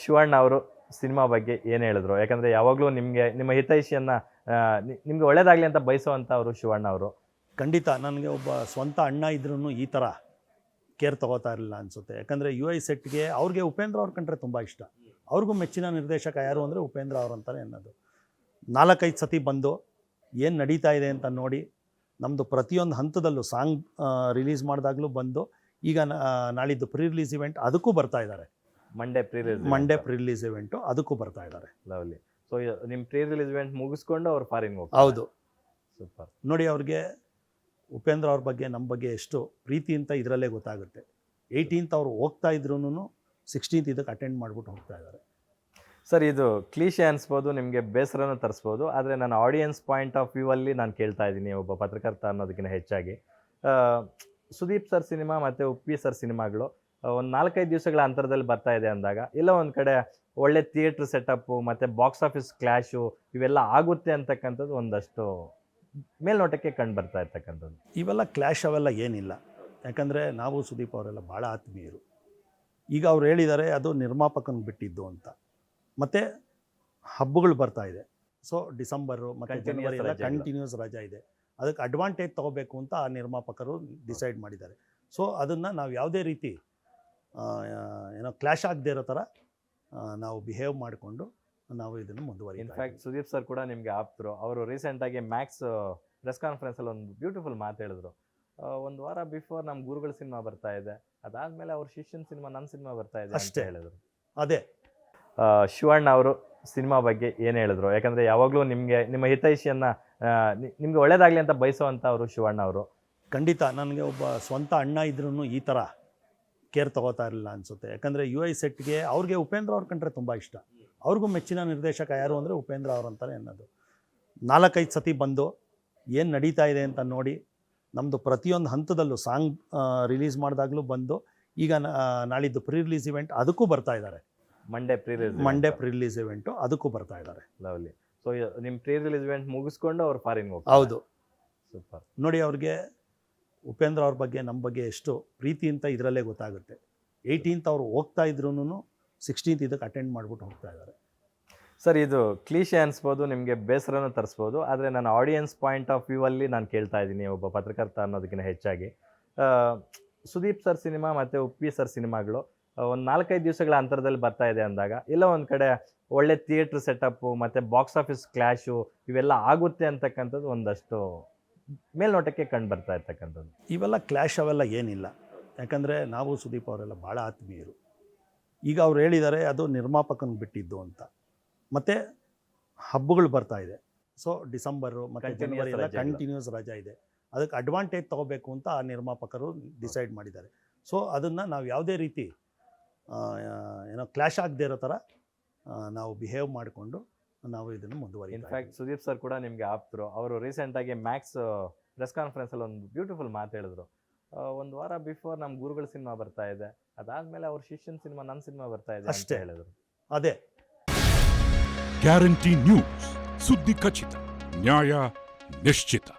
ಶಿವಣ್ಣ ಅವರು ಸಿನಿಮಾ ಬಗ್ಗೆ ಏನು ಹೇಳಿದ್ರು? ಯಾಕಂದರೆ ಯಾವಾಗಲೂ ನಿಮ್ಮ ಹಿತೈಷಿಯನ್ನು ನಿಮಗೆ ಒಳ್ಳೇದಾಗಲಿ ಅಂತ ಬಯಸುವಂಥ ಅವರು ಶಿವಣ್ಣ ಅವರು. ಖಂಡಿತ ನನಗೆ ಒಬ್ಬ ಸ್ವಂತ ಅಣ್ಣ ಇದ್ರೂ ಈ ಥರ ಕೇರ್ ತೊಗೋತಾ ಇರಲಿಲ್ಲ ಅನಿಸುತ್ತೆ. ಯಾಕಂದರೆ UI ಸೆಟ್ಗೆ ಅವ್ರಿಗೆ ಉಪೇಂದ್ರ ಅವ್ರ ಕಂಡ್ರೆ ತುಂಬ ಇಷ್ಟ. ಅವ್ರಿಗೂ ಮೆಚ್ಚಿನ ನಿರ್ದೇಶಕ ಯಾರು ಅಂದರೆ ಉಪೇಂದ್ರ ಅವ್ರು ಅಂತಲೇ ಅನ್ನೋದು. 4-5 ಸತಿ ಬಂದು ಏನು ನಡೀತಾ ಇದೆ ಅಂತ ನೋಡಿ, ನಮ್ಮದು ಪ್ರತಿಯೊಂದು ಹಂತದಲ್ಲೂ ಸಾಂಗ್ ರಿಲೀಸ್ ಮಾಡಿದಾಗಲೂ ಬಂದು, ಈಗ ನಾಳಿದ್ದು ಪ್ರೀ ರಿಲೀಸ್ ಇವೆಂಟ್ ಅದಕ್ಕೂ ಬರ್ತಾ ಇದ್ದಾರೆ. ಮಂಡೇ ಪ್ರೀ ರಿಲೀಸ್ ಇವೆಂಟು ಅದಕ್ಕೂ ಬರ್ತಾ ಇದ್ದಾರೆ. ಲವ್ಲಿ. ಸೊ ನಿಮ್ಮ ಪ್ರೀ ರಿಲೀಸ್ ಇವೆಂಟ್ ಮುಗಿಸ್ಕೊಂಡು ಅವ್ರು ಫಾರಿನ್ಗೆ ಹೋಗ್ತಾರೆ. ಹೌದು, ಸೂಪರ್. ನೋಡಿ ಅವ್ರಿಗೆ ಉಪೇಂದ್ರ ಅವ್ರ ಬಗ್ಗೆ ನಮ್ಮ ಬಗ್ಗೆ ಎಷ್ಟು ಪ್ರೀತಿ ಅಂತ ಇದರಲ್ಲೇ ಗೊತ್ತಾಗುತ್ತೆ. 18th ಅವ್ರು ಹೋಗ್ತಾ ಇದ್ರೂ 16th ಇದಕ್ಕೆ ಅಟೆಂಡ್ ಮಾಡಿಬಿಟ್ಟು ಹೋಗ್ತಾ ಇದ್ದಾರೆ. ಸರ್, ಇದು ಕ್ಲೀಶೆ ಅನಿಸ್ಬೋದು, ನಿಮಗೆ ಬೇಸರನೂ ತರಿಸ್ಬೋದು. ಆದರೆ ನನ್ನ ಆಡಿಯನ್ಸ್ ಪಾಯಿಂಟ್ ಆಫ್ ವ್ಯೂ ಅಲ್ಲಿ ನಾನು ಕೇಳ್ತಾ ಇದ್ದೀನಿ, ಒಬ್ಬ ಪತ್ರಕರ್ತ ಅನ್ನೋದಕ್ಕಿಂತ ಹೆಚ್ಚಾಗಿ. ಸುದೀಪ್ ಸರ್ ಸಿನಿಮಾ ಮತ್ತು ಉಪ್ಪಿ ಸರ್ ಸಿನಿಮಾಗಳು ಒಂದು 4-5 ದಿವಸಗಳ ಅಂತರದಲ್ಲಿ ಬರ್ತಾ ಇದೆ ಅಂದಾಗ, ಎಲ್ಲ ಒಂದು ಕಡೆ ಒಳ್ಳೆ ಥಿಯೇಟ್ರ್ ಸೆಟಪ್ಪು ಮತ್ತು ಬಾಕ್ಸ್ ಆಫೀಸ್ ಕ್ಲ್ಯಾಶು ಇವೆಲ್ಲ ಆಗುತ್ತೆ ಅಂತಕ್ಕಂಥದ್ದು ಒಂದಷ್ಟು ಮೇಲ್ನೋಟಕ್ಕೆ ಕಂಡು ಬರ್ತಾ ಇರ್ತಕ್ಕಂಥದ್ದು. ಇವೆಲ್ಲ ಕ್ಲ್ಯಾಶ್ ಅವೆಲ್ಲ ಏನಿಲ್ಲ. ಯಾಕಂದರೆ ನಾವು ಸುದೀಪ್ ಅವರೆಲ್ಲ ಭಾಳ ಆತ್ಮೀಯರು. ಈಗ ಅವ್ರು ಹೇಳಿದ್ದಾರೆ ಅದು ನಿರ್ಮಾಪಕನ ಬಿಟ್ಟಿದ್ದು ಅಂತ. ಮತ್ತು ಹಬ್ಬಗಳು ಬರ್ತಾ ಇದೆ. ಸೊ ಡಿಸೆಂಬರು ಮತ್ತು ಜನವರಿ ಎಲ್ಲ ಕಂಟಿನ್ಯೂಸ್ ರಜಾ ಇದೆ. ಅದಕ್ಕೆ ಅಡ್ವಾಂಟೇಜ್ ತೊಗೋಬೇಕು ಅಂತ ಆ ನಿರ್ಮಾಪಕರು ಡಿಸೈಡ್ ಮಾಡಿದ್ದಾರೆ. ಸೊ ಅದನ್ನು ನಾವು ಯಾವುದೇ ರೀತಿ ಕ್ಲ್ಯಾಶ್ ಆಗದೆ ಇರೋ ಥರ ನಾವು ಬಿಹೇವ್ ಮಾಡಿಕೊಂಡು ನಾವು ಇದನ್ನು ಮುಂದುವರಿ. ಇನ್ಫ್ಯಾಕ್ಟ್ ಸುದೀಪ್ ಸರ್ ಕೂಡ ನಿಮಗೆ ಆಪ್ತರು. ಅವರು ರೀಸೆಂಟಾಗಿ ಮ್ಯಾಕ್ಸ್ ಪ್ರೆಸ್ ಕಾನ್ಫರೆನ್ಸಲ್ಲಿ ಒಂದು ಬ್ಯೂಟಿಫುಲ್ ಮಾತು ಹೇಳಿದ್ರು. ಒಂದು ವಾರ ಬಿಫೋರ್ ನಮ್ಮ ಗುರುಗಳ ಸಿನಿಮಾ ಬರ್ತಾ ಇದೆ, ಅದಾದಮೇಲೆ ಅವ್ರ ಶಿಷ್ಯನ ಸಿನಿಮಾ, ನನ್ನ ಸಿನಿಮಾ ಬರ್ತಾ ಇದೆ ಅಷ್ಟೇ ಹೇಳಿದ್ರು. ಅದೇ ಶಿವಣ್ಣ ಅವರು ಸಿನಿಮಾ ಬಗ್ಗೆ ಏನು ಹೇಳಿದ್ರು? ಯಾಕಂದರೆ ಯಾವಾಗಲೂ ನಿಮ್ಮ ಹಿತೈಷಿಯನ್ನು ನಿಮಗೆ ಒಳ್ಳೇದಾಗಲಿ ಅಂತ ಬಯಸುವಂಥ ಅವರು ಶಿವಣ್ಣ ಅವರು. ಖಂಡಿತ ನನಗೆ ಒಬ್ಬ ಸ್ವಂತ ಅಣ್ಣ ಇದ್ರೂ ಈ ಥರ ಕೇರ್ ತೊಗೋತಾ ಇರಲಿಲ್ಲ ಅನಿಸುತ್ತೆ. ಯಾಕಂದರೆ UI ಸೆಟ್ಗೆ ಅವ್ರಿಗೆ ಉಪೇಂದ್ರ ಅವ್ರ ಕಂಡ್ರೆ ತುಂಬ ಇಷ್ಟ. ಅವ್ರಿಗೂ ಮೆಚ್ಚಿನ ನಿರ್ದೇಶಕ ಯಾರು ಅಂದರೆ ಉಪೇಂದ್ರ ಅವ್ರು ಅಂತಲೇ ಅನ್ನೋದು. 4-5 ಸತಿ ಬಂದು ಏನು ನಡೀತಾ ಇದೆ ಅಂತ ನೋಡಿ, ನಮ್ಮದು ಪ್ರತಿಯೊಂದು ಹಂತದಲ್ಲೂ ಸಾಂಗ್ ರಿಲೀಸ್ ಮಾಡಿದಾಗಲೂ ಬಂದು, ಈಗ ನಾಳಿದ್ದು ಪ್ರೀ ರಿಲೀಸ್ ಇವೆಂಟ್ ಅದಕ್ಕೂ ಬರ್ತಾ ಇದ್ದಾರೆ. ಮಂಡೇ ಪ್ರೀ ರಿಲೀಸ್ ಇವೆಂಟು ಅದಕ್ಕೂ ಬರ್ತಾ ಇದ್ದಾರೆ. ಲವ್ಲಿ. ಸೊ ನಿಮ್ಮ ಪ್ರೀ ರಿಲೀಸ್ ಇವೆಂಟ್ ಮುಗಿಸ್ಕೊಂಡು ಅವ್ರು ಫಾರಿನ್ಗೆ ಹೋಗ್ತಾರೆ. ಹೌದು, ಸೂಪರ್. ನೋಡಿ ಅವ್ರಿಗೆ ಉಪೇಂದ್ರ ಅವ್ರ ಬಗ್ಗೆ ನಮ್ಮ ಬಗ್ಗೆ ಎಷ್ಟು ಪ್ರೀತಿ ಅಂತ ಇದರಲ್ಲೇ ಗೊತ್ತಾಗುತ್ತೆ. 18th ಅವ್ರು ಹೋಗ್ತಾ ಇದ್ರೂ 16th ಇದಕ್ಕೆ ಅಟೆಂಡ್ ಮಾಡಿಬಿಟ್ಟು ಹೋಗ್ತಾ ಇದ್ದಾರೆ. ಸರ್, ಇದು ಕ್ಲೀಶೆ ಅನಿಸ್ಬೋದು, ನಿಮಗೆ ಬೇಸರನೂ ತರಿಸ್ಬೋದು. ಆದರೆ ನನ್ನ ಆಡಿಯನ್ಸ್ ಪಾಯಿಂಟ್ ಆಫ್ ವ್ಯೂ ಅಲ್ಲಿ ನಾನು ಕೇಳ್ತಾ ಇದ್ದೀನಿ, ಒಬ್ಬ ಪತ್ರಕರ್ತ ಅನ್ನೋದಕ್ಕಿಂತ ಹೆಚ್ಚಾಗಿ. ಸುದೀಪ್ ಸರ್ ಸಿನಿಮಾ ಮತ್ತು ಉಪ್ಪಿ ಸರ್ ಸಿನಿಮಾಗಳು ಒಂದು 4-5 ದಿವಸಗಳ ಅಂತರದಲ್ಲಿ ಬರ್ತಾ ಇದೆ ಅಂದಾಗ, ಎಲ್ಲ ಒಂದು ಕಡೆ ಒಳ್ಳೆ ಥಿಯೇಟ್ರ್ ಸೆಟಪ್ಪು ಮತ್ತು ಬಾಕ್ಸ್ ಆಫೀಸ್ ಕ್ಲ್ಯಾಶು ಇವೆಲ್ಲ ಆಗುತ್ತೆ ಅಂತಕ್ಕಂಥದ್ದು ಒಂದಷ್ಟು ಮೇಲ್ನೋಟಕ್ಕೆ ಕಂಡು ಬರ್ತಾ ಇರ್ತಕ್ಕಂಥದ್ದು. ಇವೆಲ್ಲ ಕ್ಲ್ಯಾಶ್ ಅವೆಲ್ಲ ಏನಿಲ್ಲ. ಯಾಕಂದರೆ ನಾವು ಸುದೀಪ್ ಅವರೆಲ್ಲ ಭಾಳ ಆತ್ಮೀಯರು. ಈಗ ಅವ್ರು ಹೇಳಿದ್ದಾರೆ ಅದು ನಿರ್ಮಾಪಕನ ಬಿಟ್ಟಿದ್ದು ಅಂತ. ಮತ್ತು ಹಬ್ಬಗಳು ಬರ್ತಾ ಇದೆ. ಸೊ ಡಿಸೆಂಬರು ಮತ್ತು ಜನವರಿ ಎಲ್ಲ ಕಂಟಿನ್ಯೂಸ್ ರಜಾ ಇದೆ. ಅದಕ್ಕೆ ಅಡ್ವಾಂಟೇಜ್ ತೊಗೋಬೇಕು ಅಂತ ಆ ನಿರ್ಮಾಪಕರು ಡಿಸೈಡ್ ಮಾಡಿದ್ದಾರೆ. ಸೊ ಅದನ್ನು ನಾವು ಯಾವುದೇ ರೀತಿ ಕ್ಲ್ಯಾಶ್ ಆಗದೆ ಇರೋ ಥರ ನಾವು ಬಿಹೇವ್ ಮಾಡಿಕೊಂಡು ನಾವು ಇದನ್ನು ಮುಂದುವರಿ. ಇನ್ಫ್ಯಾಕ್ಟ್ ಸುದೀಪ್ ಸರ್ ಕೂಡ ನಿಮಗೆ ಆಪ್ತರು. ಅವರು ರೀಸೆಂಟಾಗಿ ಮ್ಯಾಕ್ಸ್ ಪ್ರೆಸ್ ಕಾನ್ಫರೆನ್ಸಲ್ಲಿ ಒಂದು ಬ್ಯೂಟಿಫುಲ್ ಮಾತು ಹೇಳಿದ್ರು. ಒಂದು ವಾರ ಬಿಫೋರ್ ನಮ್ಮ ಗುರುಗಳ ಸಿನಿಮಾ ಬರ್ತಾ ಇದೆ, ಅದಾದಮೇಲೆ ಅವ್ರ ಶಿಷ್ಯನ ಸಿನಿಮಾ, ನನ್ನ ಸಿನಿಮಾ ಬರ್ತಾ ಇದೆ ಅಷ್ಟೇ ಹೇಳಿದ್ರು. ಅದೇ ಗ್ಯಾರಂಟಿ ನ್ಯೂಸ್, ಸುದ್ದಿ ಖಚಿತ, ನ್ಯಾಯ ನಿಶ್ಚಿತ.